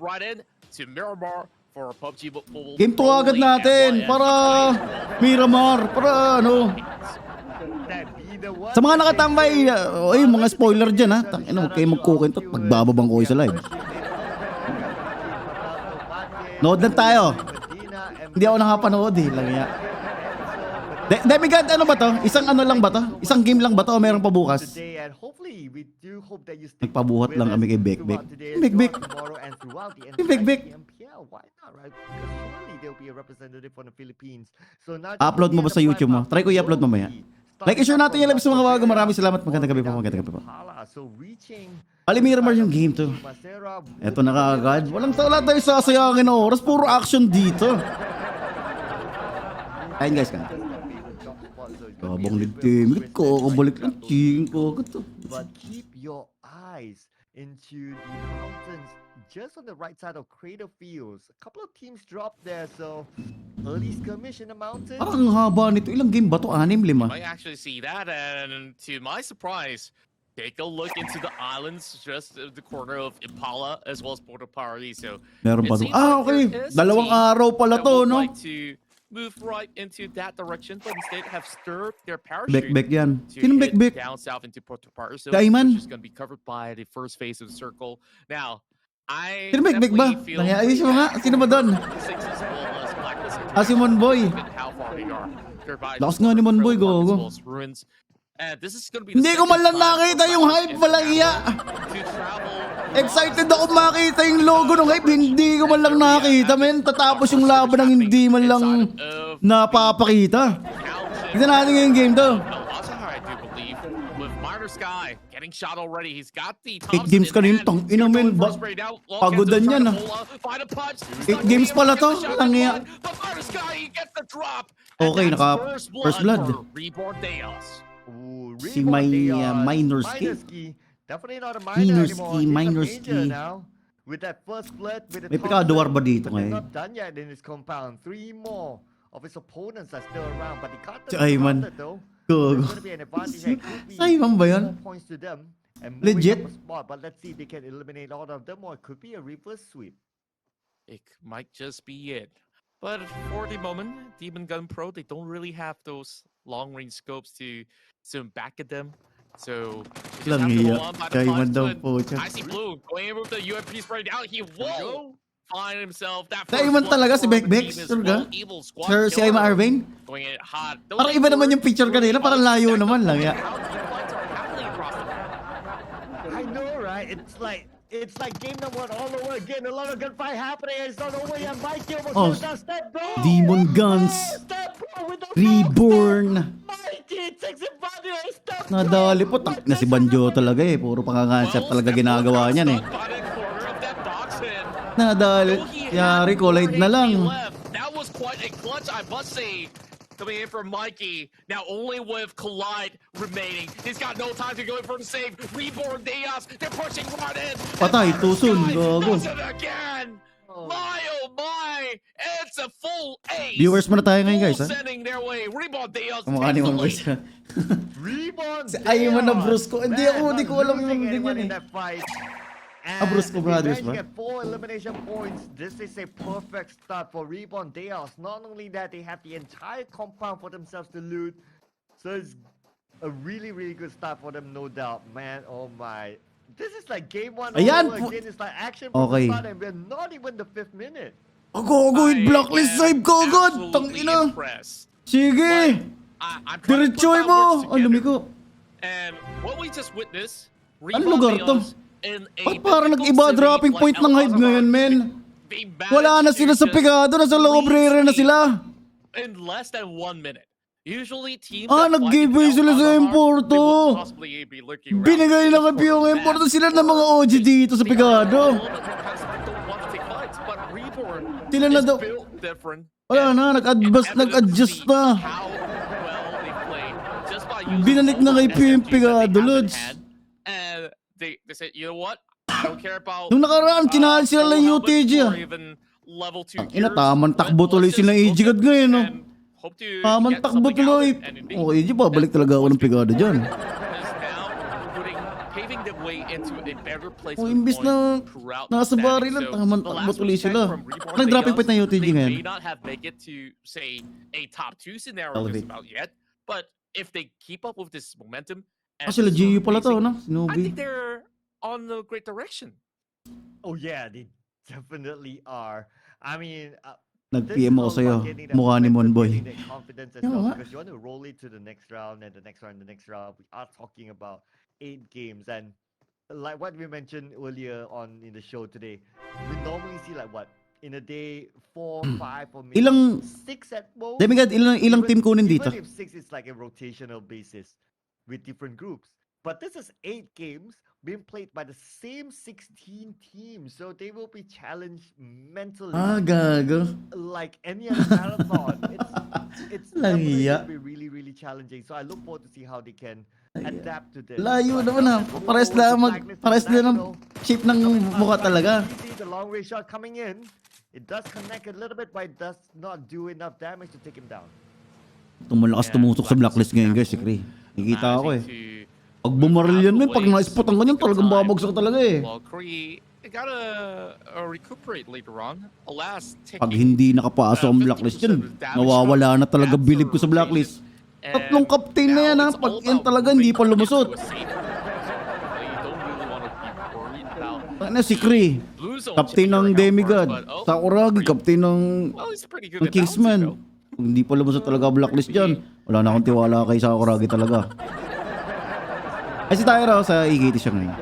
right in to Miramar for PUBG Mobile. Game 2 agad natin para Miramar, para ano. Sa mga nakatambay, ay mga spoiler dyan ha. Tangina, huwag kayo magkukwento at magbababang ko sa live. Nood lang tayo. Hindi ako nakapanood eh, lang yan. Demigod, ano ba to? Isang ano lang ba to? Isang game lang ba to o meron pa bukas? Nagpabuhat lang kami kay Bekbek. Bekbek. Bekbek. Upload mo ba sa YouTube mo? Try ko i-upload mamaya. Like i-share natin yung live sa mga bago. Maraming salamat. Magandang gabi po. Magandang gabi po. Miramar yung game to. Eto na kaagad. Walang tala tayo sasayangin na oras. Puro action dito. Ayun guys ka. Kabang ligtimit ko. Kabalik lang ching ko. But keep your eyes into the mountains just on the right side of Crater Fields. A couple of teams dropped there, so early skirmish in the mountains. Parang haba nito. Ilang game ba to? 6, 5? I actually see that, and to my surprise, take a look into the islands just at the corner of Impala as well as Porto Party. So meron ba doon? Okay. Dalawang araw pala to, no? Like to move right into that direction, but instead have stirred their parachute. Bekbek yan. To Sinong head Bekbek? down south into Porto Party. So Daiman? which is going to be covered by the first phase of the circle. Now, I Sino Bekbek ba? definitely feel Ayos mo nga. Sino ba doon? Si Monboy. Lakas nga ni Monboy, gogo. Hindi ko man lang nakita yung hype, walang iya. Excited ako makita yung logo ng hype, hindi ko man lang nakita, men. Tatapos yung laban ng hindi man lang napapakita. Tignan natin yung game to. Sky getting shot already. He's got the 8 games kanina, tang ina men. Pagodan yan ah. 8 games pala to. Tangiya. Okay, naka first blood. Si Minorski. Definitely not a Minorski. With that first blood, with the May pikaduwar ba dito but he's ngayon? not done yet in his compound. 3 more of his opponents are still around, but he got Si them Ayman. surrounded though. Gogo. There's gonna be an advantage that could be Sayang ba yun? 4 points to them and Legit? moving up a spot, but let's see if they can eliminate all of them, or it could be a reverse sweep. It might just be it. But for the moment, Demon Gun Pro, they don't really have those long-range scopes to zoom back at them. So, just Lang have to iya. go on by the Kaya man punch, daw but po siya. I see Blue going with the UMP spray down. He will find himself that Sa Iman talaga si Bekbek? Sure ka? Sir, si Ayman Arvin? Going in hot. Parang iba naman yung picture kanina. Parang layo naman lang. Ya. I know, right? It's like game number 1 all over again. A lot of gunfight happening. It's not over yet. Mikey almost goes down. Step bro. Demon Guns. Step bro with the Reborn. Mikey takes it by the way. Step bro. Nadali po. Tang na si Banjo talaga eh. Puro pangangansap talaga ginagawa niyan eh. Nadali. Yari, collide na lang. That was quite a clutch, I must say. Coming in from Mikey. Now only with Collide remaining. He's got no time to go in for the save. Reborn Deas. They're pushing right in. Patay, tusun. Gago. Does it again. My oh my. It's a full ace. Viewers muna tayo ngayon guys ha. Sending their way. Reborn Deas. Kumukha ni Mong Boys. Reborn. Si Ayman na Brusco. Hindi ko alam yung ganyan eh. Brusco Brothers ba? Get 4 elimination points. This is a perfect start for Reborn Deos. Not only that, they have the entire compound for themselves to loot. So it's a really, really good start for them, no doubt. Man, oh my. This is like game 1 all Ayan over po. again. It's like action from Okay. the start and we're not even the 5th minute. Gogo, blacklist save ko agad. Tang ina. Sige. Diretsoy mo. Ang lumi ko. And what we just witnessed, Anong lugar to? Ba't parang nag-iba dropping point ng hype ngayon, men? Wala na sila sa pigado, nasa low-obrera na sila. In less than 1 minute. Usually teams nag-giveaway sila sa Importo. Binigay na kay yung Importo sila ng mga OG dito sa pigado. Sila na daw. Wala na, nag-adjust na. Binalik na kay yung pigado, Lods. They said, you know what? I don't care about... Nung nakaraan, kinahal sila lang yung UTG ah. Ina, tamang takbo tuloy sila EG-God ngayon, no? Tamang takbo tuloy. O, EG, babalik talaga ako ng pigado dyan. way into a better Oh, placement imbis point na throughout nasa the baril standings. lang, tama The last tuloy respect sila. from Reborn Nag-dropping Chaos, point na UTG they ngayon. may not have make it to, say, a top 2 scenario Elevate. just about yet, but if they keep up with this momentum and Sila this sort GU of pala to, pacing, no? I Sinobi. think they're on a great direction. Oh yeah, they definitely are. I mean, this is Nag-PM ako all sa'yo. about getting that Mukha ni momentum, Monboy. getting that confidence as Yo, well, nga. because you want to roll it to the next round and the next round and the next round. We are talking about 8 games, and like what we mentioned earlier on in the show today, we normally see like what in a day 4, 5, or maybe Ilang- 6 at most. Demigod, ilang team kunin dito? Even if 6 is like a rotational basis with different groups. But this is 8 games being played by the same 16 teams. So they will be challenged mentally Gago. like any other marathon. It's Lang definitely iya. going to be really, really challenging. So I look forward to see how they can adapt to this. Layo But naman now let's move Pares over na to Pares Blacklist na ng International. shape ng Coming mukha up, talaga. easy, the long range shot coming in. It does connect a little bit, but it does not do enough damage to take him down. Tumalakas tumutok sa blacklist ngayon guys, si Kri. Nakikita ako eh. Pag bumaril yan, pag na-spot ang ganyan, talagang babagsak talaga eh. Well, Kree gotta recuperate later on. Alas, Pag hindi nakapasok ang blacklist yan, nawawala na talaga bilib ko sa blacklist. Tatlong captain na yan ha, pag yan talaga hindi pa lumusot. Ano si Kri? Captain ng Demigod. Sakuragi, captain ng Kingsman. Kung hindi pa lumusot talaga blacklist dyan, wala na akong tiwala kay Sakuragi talaga. Ay si Tyro sa EGT siya ngayon.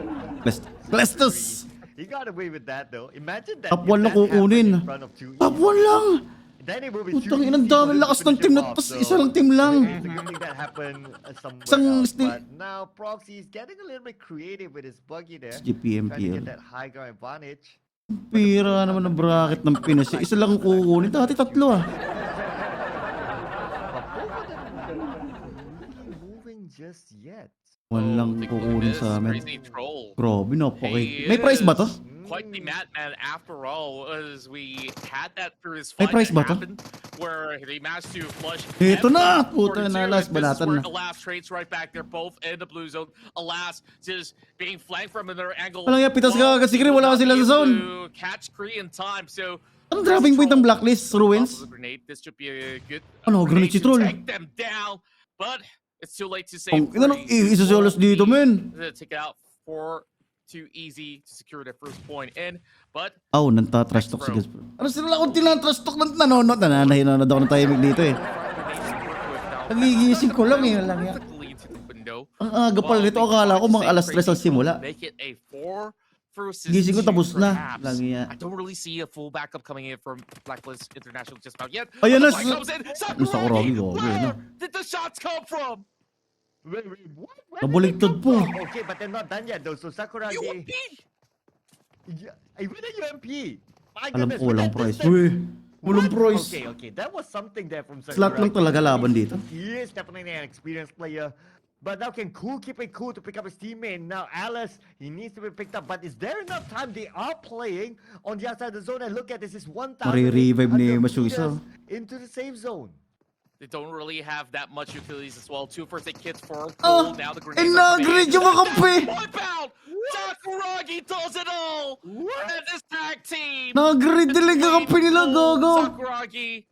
Blestus! He got away with that though. Imagine that. Top 1 lang kukunin. Top 1 lang! Putang inang dami lakas ng team na tapos isa lang team lang. Isang But now Proxy is getting a little bit creative with his buggy there. Si PMPL. Trying to get that high ground advantage. Pira naman ng bracket ng Pinas. Isa lang kukunin. Dati tatlo ah. But both of them not really moving just yet. Walang kukunin sa amin. Grabe, napakay. May May price ba to? Quite the madman after all, as we had that through his May fight price that ba to? happened, where they managed to flush. Ito na! everyone Puta na, for last two, and this is balatan where na. Alas trades right back there, both in the blue zone. Alas just being flanked from another angle. Walang yan, pitas ka kasi Kree, wala sila sa zone. Catch Kree in time, so Anong dropping point ng blacklist? Ruins? This should be a good Ano, grenade si to Troll? take them down, but it's too late to save. Ang ina nung isa si Olos dito, men. Take it out for too easy to secure the first point in, but Oh, nanta-trash talk si Gaspar. Ano sila akong tinatrash talk ng nanonood? Nananahinanood ako ng timing dito eh. Nagigising ko lang eh. Lang yan. Ang aga pala nito, akala ko mga alas 3 ang simula. Gising ko tapos na. Lang yan. I don't really see a full backup coming in from Blacklist International just about yet. Ayan na, Sakuragi, where did the shots come from? Wait, what? Where did Nabuligtad they come po. from? Okay, but they're not done yet though. So Sakuragi. UMP! Yeah, with a UMP. My Alam goodness, ko with walang that price. distance. Uy, walang What? price. Okay, that was something there from Sakuragi. Slot lang talaga laban dito. He is definitely an experienced player. But now can Cool keep it cool to pick up his teammate? Now Alice, he needs to be picked up. But is there enough time? They are playing on the outside of the zone. And look at this, is 1,000 Marirevive ni meters Masusa. into the safe zone. They don't really have that much utilities as well. 2 first aid kits for Oh, Cole. Now the grenades nag-grenade yung mga kampi. Wipe out! Sakuragi does it all! And this tag team! Nag-grenade talaga ang kampi nila, gogo. Sakuragi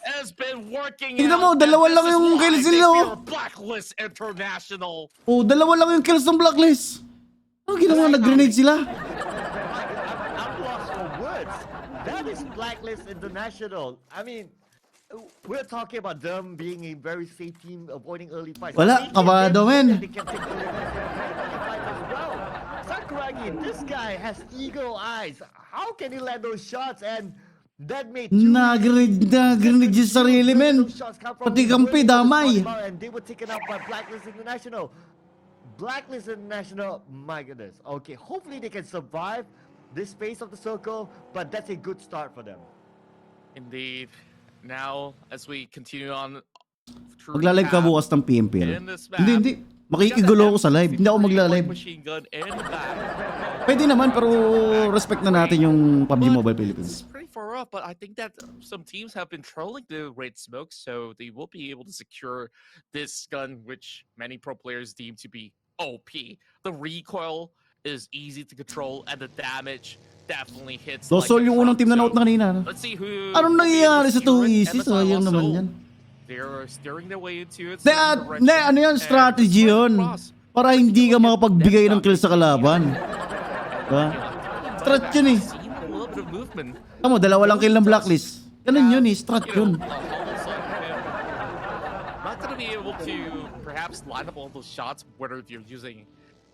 has been working Tingnan out. mo, dalawa and lang this is yung why kills they nila, oh. feel Blacklist International. Oh, dalawa lang yung kills ng blacklist. Ano ginawa? Nag-grenade sila? I'm lost for words. That is Blacklist International. I mean, we're talking about them being a very safe team, avoiding early fights. Wala, kabado, men. They can take early fights as well. Sakuragi, this guy has eagle eyes. How can he land those shots? And that made Nag-grenade yung sarili, men. Pati kampi, damay. And they were taken out by Blacklist International. Blacklist International, my goodness. Okay, hopefully they can survive this phase of the circle, but that's a good start for them. Indeed. Now, as we continue on... Magla-live ka bukas ng PMPL. in this map, Hindi. Makikigulo ako sa live. Hindi ako magla-live. Machine gun in the back. Pwede naman, pero respect na natin yung PUBG Mobile It's Philippines. pretty far up, but I think that some teams have been trolling the Red Smoke, so they will be able to secure this gun, which many pro players deem to be OP. The recoil is easy to control, and the damage definitely hits. Losol yung unang team na note na kanina. Let's see who. Anong nangyayari sa 2 easy? Sayang naman yan. They're steering their way into it. Ano yan? Strategy yun. Para hindi ka makapagbigay ng kill sa kalaban. Diba? Strat yun eh. Tama, dalawa lang kill ng blacklist. Ganun yun eh, strat yun. Not gonna be able to perhaps line up all those shots, whether you're using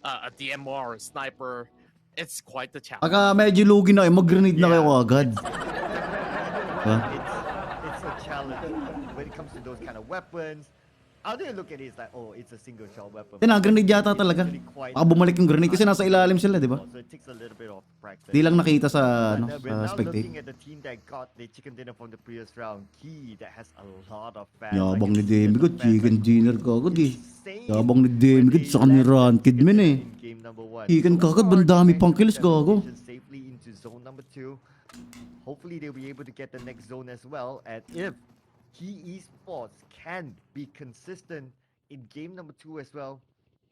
a DMR or a sniper. It's quite the challenge. Pagka medyo lugi na kayo, mag-grenade na kayo agad. It's a challenge when it comes to those kind of weapons. How do you look at it? It's like, oh, it's a single shot weapon. Grenade yata talaga. Baka bumalik yung grenade kasi nasa ilalim sila, di ba? So it takes a little bit of practice. Di lang nakita sa spectate. Looking at the team that got the chicken dinner from the previous round, Key that has a lot of fans. Yabang ni Demigod, chicken dinner kagad eh. Yabang ni Demigod sa kaniraan kid men eh. Chicken kagad, bandami pang kills gago. Safely into zone number 2. Hopefully they'll be able to get the next zone as well. And if Key Esports can be consistent in game number 2 as well,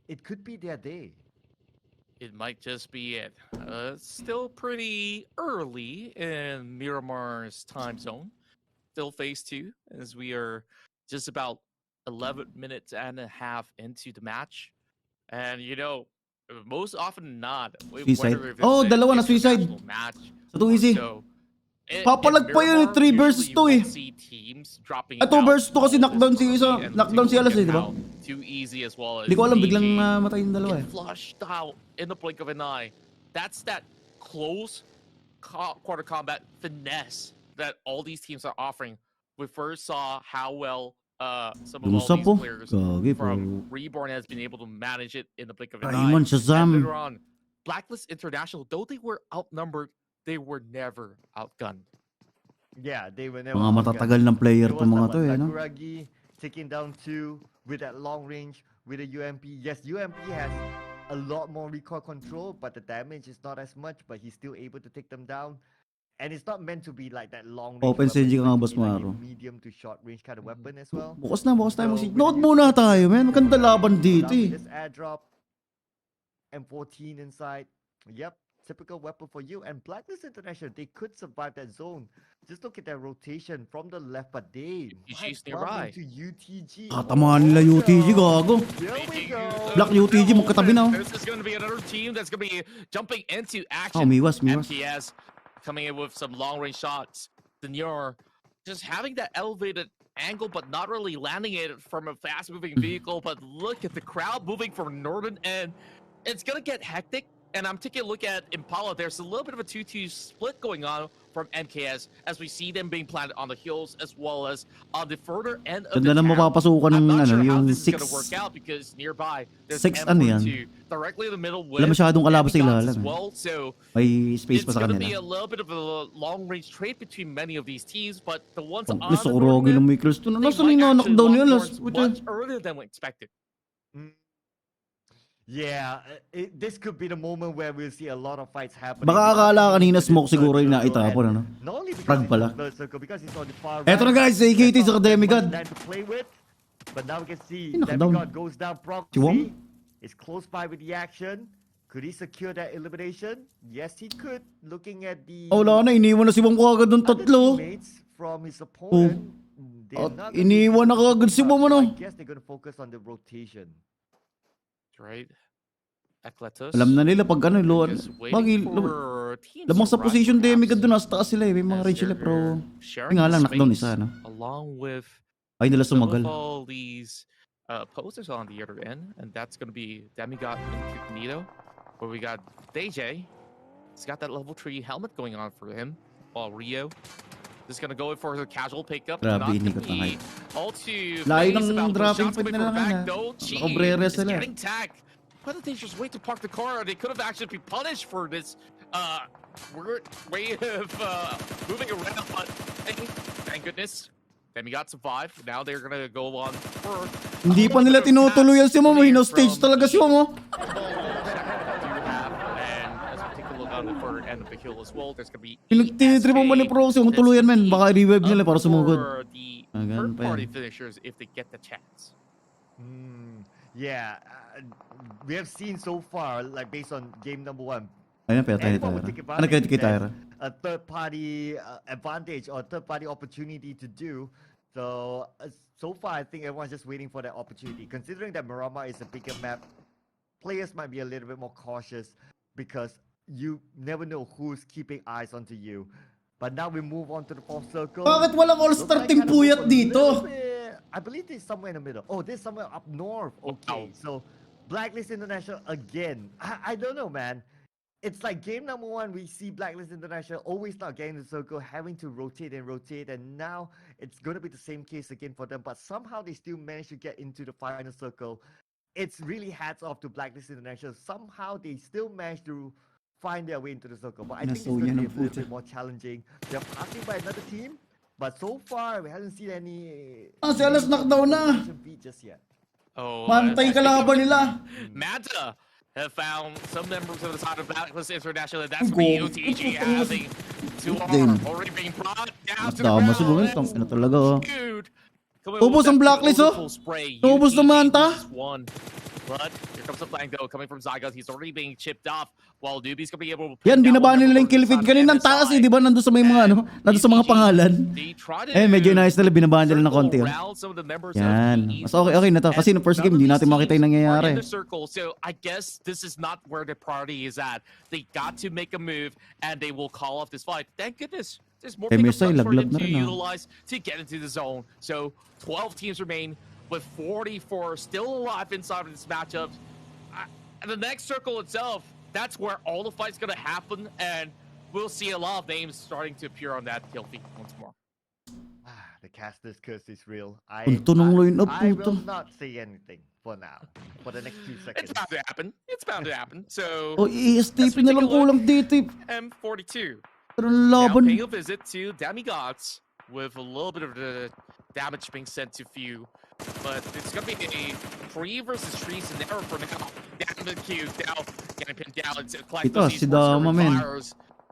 it could be their day. It might just be it. It's still pretty early in Miramar's time zone. Still phase 2, as we are just about 11 minutes and a half into the match. And you know, most often than not, suicide. Oh, dalawa na suicide. Sa 2 easy. Papalag pa yun, 3 versus 2 eh. 2 versus 2 kasi knockdown si isa. Knockdown si Alas eh, di ba? Hindi ko alam, biglang matay yung dalawa eh. Flushed out in the blink of an eye. That's that close quarter combat finesse that all these teams are offering. We first saw how well some of all these players from Reborn has been able to manage it in the blink of an eye. And later on, Blacklist International, though they were outnumbered, they were never outgunned. Yeah, they were never mga matatagal ng player to mga to eh, no? Sakuragi taking down 2 with that long range with a UMP. Yes, UMP has a lot more recoil control, but the damage is not as much, but he's still able to take them down. And it's not meant to be like that long range Open CG ka nga, boss Maro. Medium to short range kind of weapon as well. Bukas tayo mag-CG. Note muna tayo, man. Maganda laban dito eh. This airdrop, M14 inside. Yep. Typical weapon for you. And Blacklist International, they could survive that zone. Just look at that rotation from the left, but they might nearby to UTG. Tatamaan nila UTG, gago. There we go. Black UTG, magkatabi na. This is going to be another team that's going to be jumping into action. Oh, Miwas. MPS coming in with some long-range shots. Senor just having that elevated angle, but not really landing it from a fast-moving vehicle. But look at the crowd moving from northern end. It's going to get hectic. And I'm taking a look at Impala. There's a little bit of a 2-2 split going on from MKS as we see them being planted on the hills as well as on the further end of the town. I'm not sure how this is going to work out because nearby there's M42 directly in the middle with as well. So may space it's pa sa going to kanila. be a little bit of a long-range trade between many of these teams, but the ones on Gusto the ko rogi ng Miklos to. Nasaan yung knockdown nila? much earlier than we expected. Yeah, this could be the moment where we'll see a lot of fights happening. Baka akala kanina smoke siguro yung naitapon, ano? Frag pala. Eto na guys, AKT sa Demigod. But now we can see Demigod goes down proxy. Is close by with the action. Could he secure that elimination? Yes, he could. Looking at the wala na, iniwan na si Wong kagad ng tatlo. From his opponent. Iniwan na kagad si Wong, ano? I guess they're gonna focus on the rotation. Right. Ekletos. Alam na nila pag ano, lamang sa position Demigod doon, nasa taas sila eh. May mga range sila, pero nga lang, knockdown isa, no? Along with ay nila sumagal. all these posters on the other end, and that's going to be Demigod Incognito, where we got DJ. He's got that level 3 helmet going on for him, while Rio just gonna go in for a casual pickup. Grabe, not hindi ko gonna be all too layo phased ng about dropping shots point coming nila from nga. back. No, Nakabrere is sila. getting tagged. What a dangerous way to park the car. They could have actually been punished for this weird way of moving around, but thank goodness. Then we got survived. Now they're gonna go on for Hindi pa nila tinutuluyan si Momo. Hino-stage talaga si Momo. Tinitri mo man ni Proxy kung tuluyan men. Baka revive nila para sumugod. Third party finishers if they get the chance. Yeah, we have seen so far, like based on game number 1, Ayun, pero tayo anyone would tayo. take Ano advantage if kita there's a third-party advantage or third-party opportunity to do. So, so far, I think everyone's just waiting for that opportunity. Considering that Miramar is a bigger map, players might be a little bit more cautious because you never know who's keeping eyes onto you. But now we move on to the fourth circle. Bakit walang all-star team puyat dito? I believe this is somewhere in the middle. Oh, this is somewhere up north. Okay, so Blacklist International again. I don't know, man. It's like game number 1, we see Blacklist International always not getting the circle, having to rotate, and now it's going to be the same case again for them, but somehow they still manage to get into the final circle. It's really hats off to Blacklist International. Somehow they still manage to find their way into the circle, but I think it's going to be a little bit more challenging. They're passing by another team, but so far we haven't seen any... Si Alas knockdown na. ...beat just yet. Oh, Mantay kalaban nila. Manta have found some members of the side of Blacklist International, and that's where UTG having 2 already being brought down to the Dama siguro ground. yun. Tang ina talaga. Dude. Ubos ang Blacklist, oh. Ubos na Manta. But here comes the flank though, coming from Zygote. He's already being chipped off, while Newbie's gonna be able to... Yan, binaba nila yung kill feed. Ganun ang taas eh, di ba? Nandun sa may mga ano, nandun sa mga pangalan. Medyo nice nila, binaba nila ng konti. Yan. Mas okay na to. Kasi no first game, hindi natin makita yung nangyayari. So I guess this is not where the party is at. They got to make a move, and they will call off this fight. Thank goodness. There's more pickup for them to utilize to get into the zone. So 12 teams remain, with 44 still alive inside of this matchup. And the next circle itself, that's where all the fight's gonna happen, and we'll see a lot of names starting to appear on that kill feed once more. The caster's curse is real. I will not say anything for now. For the next 2 seconds. It's bound to happen. It's bound to happen. So Oh, ESTP na lang kulang dito. M42. Pero laban. Now paying a visit to Demigods with a little bit of the damage being sent to few. But it's going to be a 3 versus 3 scenario for now. Down the queue, now getting pinned down. It's Ito, si Dama, men.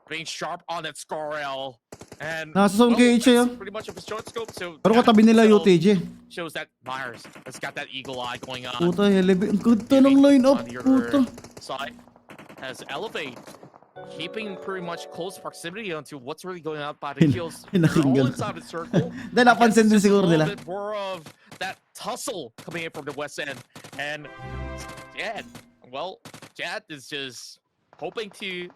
Being sharp on that Scarl. And nasa zone KH yun. Pretty much of a short scope. So pero katabi nila UTG. Shows that Myers has got that eagle eye going on. Puta, elevate. Ang ganda ng line up. Puta. Side has elevate. Keeping pretty much close proximity onto what's really going on by the kills. They're all inside the circle. Dahil napansin din siguro nila. A little bit more of that tussle coming in from the west end. And Jad, well, Jad is just hoping to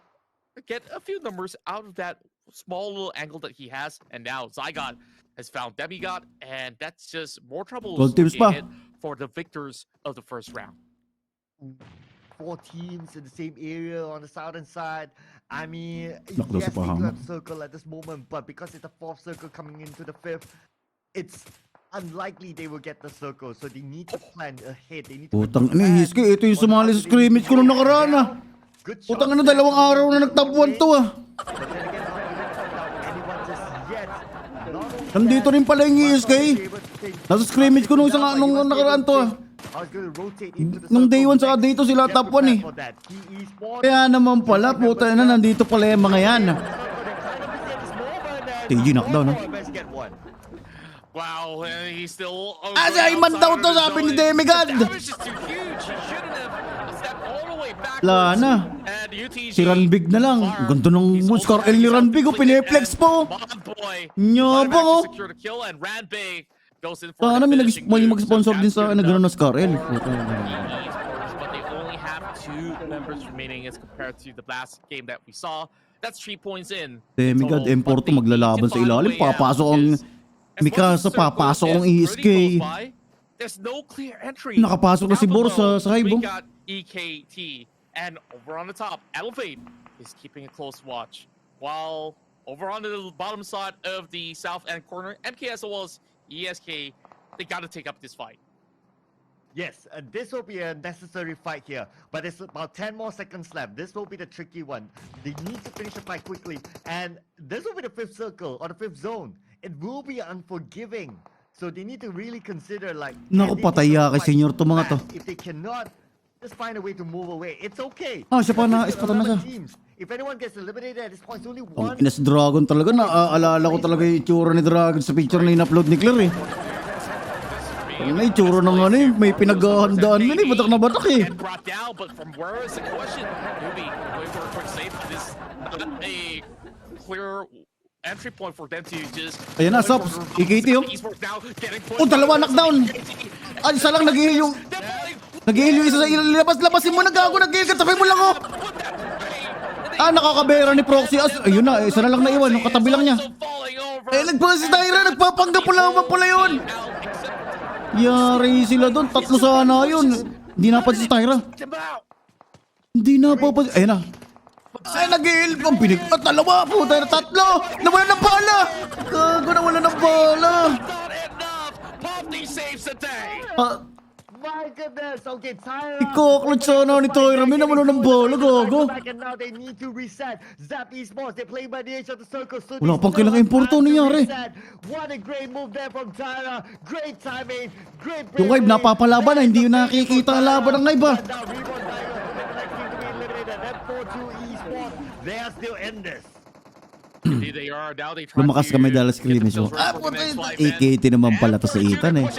get a few numbers out of that small little angle that he has. And now Zygote has found Demigod, and that's just more trouble for the victors of the first round. 4 teams in the same area on the southern side. I mean, Yes, they do have circle at this moment, but because it's the 4th circle coming into the 5th, it's unlikely they will get the circle. So they need to plan ahead. They need to Putang ina, Hiske, ito yung sumali sa scrimmage ko nung nakaraan ah. Putang ina, 2 araw na nagtabuan to ah. Nandito rin pala yung Hiske. Nasa scrimmage ko nung isang nung nakaraan to ah. Nung day 1 saka day 2 sila top 1 eh. Kaya naman pala, puta na, nandito pala yung mga yan. TG knockdown, no? Wow, he's still... Ayman daw to, sabi ni Demigod! Wala na. Si Ranbig na lang. Ganda ng Scar L ni Ranbig, pineflex po. Nyabang oh. Sana may mag-sponsor din sa gano'n na Scar L. But they only have 2 members remaining as compared to the last game that we saw. That's 3 points in. Demigod, M4 to maglalaban sa ilalim. Papasok ang Mikasa, papasok ang ESK. There's no clear entry. Nakapasok na si Bor sa We Haibo. got EKT. And over on the top, Elevate is keeping a close watch. While over on the bottom side of the south end corner, MKS as well as ESK, they got to take up this fight. Yes, this will be a necessary fight here, but there's about 10 more seconds left. This will be the tricky one. They need to finish the fight quickly, and this will be the 5th circle or the 5th zone. It will be unforgiving, so they need to really consider like. Naku, pataya kay senior to mga to. If they cannot, just find a way to move away. It's okay. Ah, siya pa na, ispatan na siya. If anyone gets eliminated at this point, it's only Ang one. inas Dragon talaga, naaalala ko talaga yung itsura ni Dragon sa picture na in-upload ni Claire eh. Ang itsura ng ano eh, may pinaghahandaan na eh, batak na batak eh. Brought down, but from where is the question? Maybe going for a quick save. This is not a clear entry point for them to just... Ayan na, Sops. EKT oh. Oh, dalawa knockdown. Ay, isa lang nag-heal yung... Nag-heal yung isa sa labas-labasin mo, nag-gago, nag-heal ka, tabi mo lang oh. Ah, nakakabera ni Proxy. Ayun na, isa na lang naiwan, yung katabi lang niya. Eh, nagpasa si Tyra, nagpapanggap pala yun. Yari sila doon, tatlo sana yun. Hindi napansin si Tyra. Hindi napapansin. Ayun na. Ay, nag-heal. Ang pinig. At dalawa po, Tyra, tatlo. Nawala ng bala. Gago, nawala ng bala. My goodness, okay, Tyra. Iko-clutch sana ni Tyra, may naman ng bola, gago. And now they need to reset. Zap Esports, they play by the edge of the circle. So wala pang kailangan importo nangyari. What a great move there from Tyra. Great timing, great yung Ibe napapalaban na, hindi yung nakikita ang laban ng Ibe ah. They are still in this. Lumakas kami dahil screenage mo. Ah, puta, EKT naman pala to sa Ethan eh.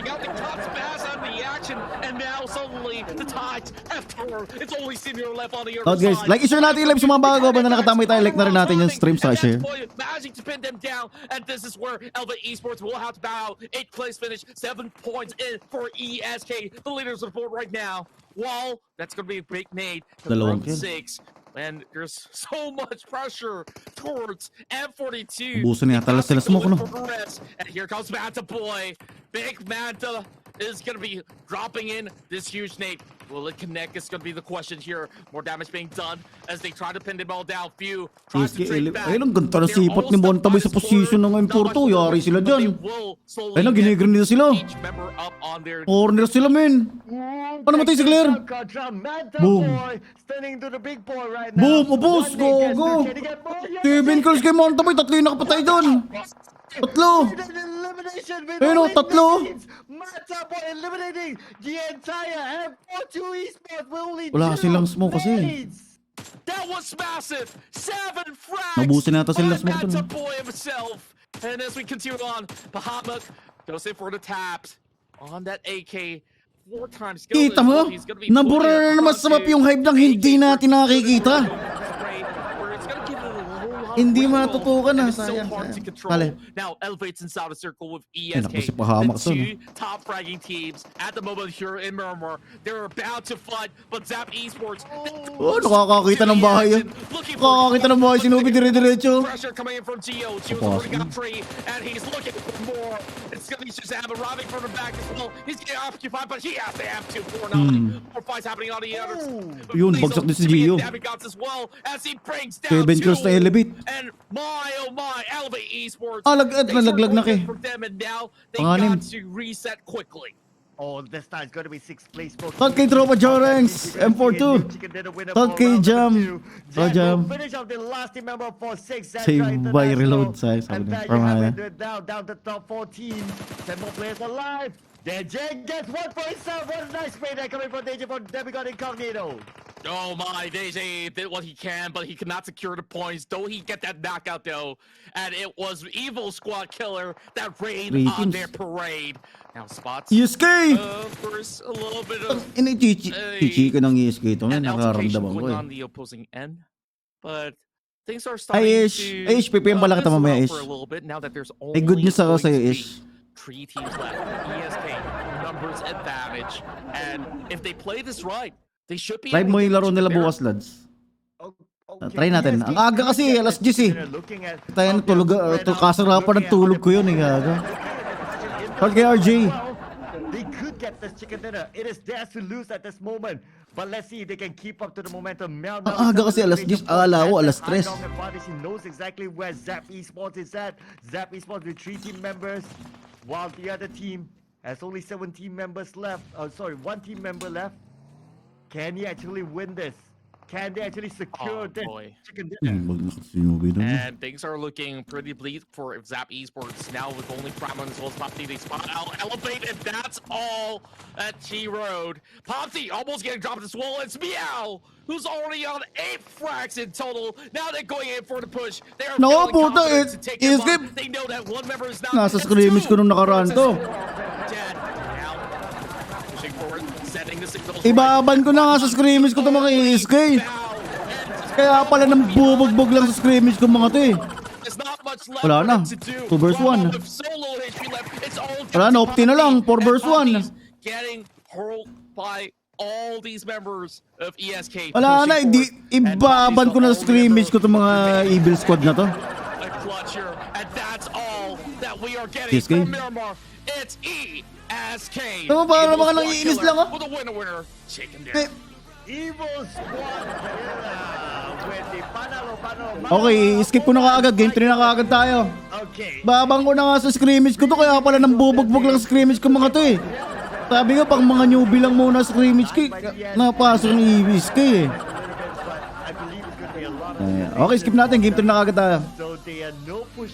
Guys, like i-share natin yung live sa mga bago ba na nakatamay tayo, like na rin natin yung stream sa share. Managing to pin them down, and this is where Elva Esports will have to bow. 8th place finish, 7 points in for ESK, the leaders of the board right now. Wall, that's going to be a big nade. Dalawang 6, and there's so much pressure towards M42. Buso niya tala sila smoke no. And here comes Manta Boy. Big Manta is going to be dropping in this huge nade. Will it connect? It's going to be the question here. More damage being done as they try to pin them all down. Few tries to trade back. Ayun, ang ganda na sipat ni Montabay sa position ng M4 Yari sila dyan. Ayun, ginigrin nila sila. Corner sila, men. Paano matay si Claire? Boom. Boom, ubos. Go, go. 7 kills kay Montabay. Tatlo yung nakapatay doon. Tatlo. Ayun o, tatlo. Wala silang smoke kasi. That was massive. 7 frags. Nabusin nata sila smoke doon. And as we continue on, Bahamut goes in for the taps on that AK. 4 times. Kita mo? Nabura na naman sa map yung hype ng hindi natin nakikita. Hindi matutukan na. Sayang, sayang. Now elevates inside the circle with ESK. The 2 top fragging teams at the moment here in Miramar. They're about to fight, but Zap Esports. Oh, nakakakita ng bahay. Nakakakita ng bahay. Sinubi dire-diretso. Pressure coming in from Gio. Gio's already got 3, and he's looking for more. It's gonna be Shazam arriving from the back as well. He's getting occupied, but he has to have 2 more now. More fights happening on the others. Yun, bagsak din si Gio. As he brings down 7 kills na elevate. And my oh my, Elevate Esports. Nalaglag na kay. Panganim. To reset quickly. Oh, this time it's going to be 6th place. Thought kay Tropa Joranks, M42. Thought kay Jam. Jam. Finish of the last team member for 6. Save by reload. Sabi niya. Down the top 14. 10 more players alive. Then Jen gets 1 for himself. What a nice play there coming from DJ from Demigod Incognito. Oh my, DJ did what he can, but he could not secure the points. Though he get that knockout though, and it was Evil Squad Killer that raid on their parade. Now spots. ESK! First, a little bit of Chichi ka ng ESK ito. Nararamdaman ko eh. On the opposing end, but things are starting to Ish, PPM pala kita mamaya, Ish. for a little bit now that there's only Ay, good news ako sa'yo, Ish. 3 teams left. ESK numbers advantage, and if they play this right, they should be. Live mo yung laro nila bukas, lads. Try natin. Ang aga kasi, alas 10 eh. Tayo na tulog, kasarapan ng tulog ko yun eh, gaga. Hard kay RJ. They could get this chicken dinner. It is theirs to lose at this moment. But let's see if they can keep up to the momentum. Ang aga kasi alas 10, akala ko alas 3. He knows exactly where Zap Esports is at. Zap Esports with 3 team members, while the other team has only 7 team members left. Oh, sorry, 1 team member left. Can he actually win this? Can they actually secure this chicken dinner? And things are looking pretty bleak for Zap Esports now with only Prime as well as Popsy. They spot out Elevate, and that's all at T-Road. Popsy almost getting dropped as well. It's Meow, who's already on 8 frags in total. Now they're going in for the push. They are feeling confident to take him on. They know that 1 member is not. Nasa scrimmage ko nung nakaraan to. Dead. Now Ibaban ko na nga sa scrimmage ko to mga ESK. Kaya pala nang bubugbog lang sa scrimmage ko mga to eh. Wala na. 2 verse 1. Wala na, opti na lang. 4 verse 1. Getting hurled by all these members of ESK. Wala na, ibaban ko na sa scrimmage ko to mga evil squad na to. And that's all that we are getting ESK. from Miramar. It's ESK. Ano ba naman ka nang iinis lang ah? With a winner, chicken Eh, dinner. Evil Squad with the panalo. okay, skip ko na kaagad. Game 3 na kaagad tayo. Okay. Babang ko na nga sa scrimmage ko to, kaya pala nang bubugbog lang sa scrimmage ko mga to eh. Sabi nga pang mga newbie lang muna sa scrimmage ko. Napasok ng ESK eh. I believe it's gonna be a lot of Okay, skip natin. Game 3 na kaagad tayo. so they are no push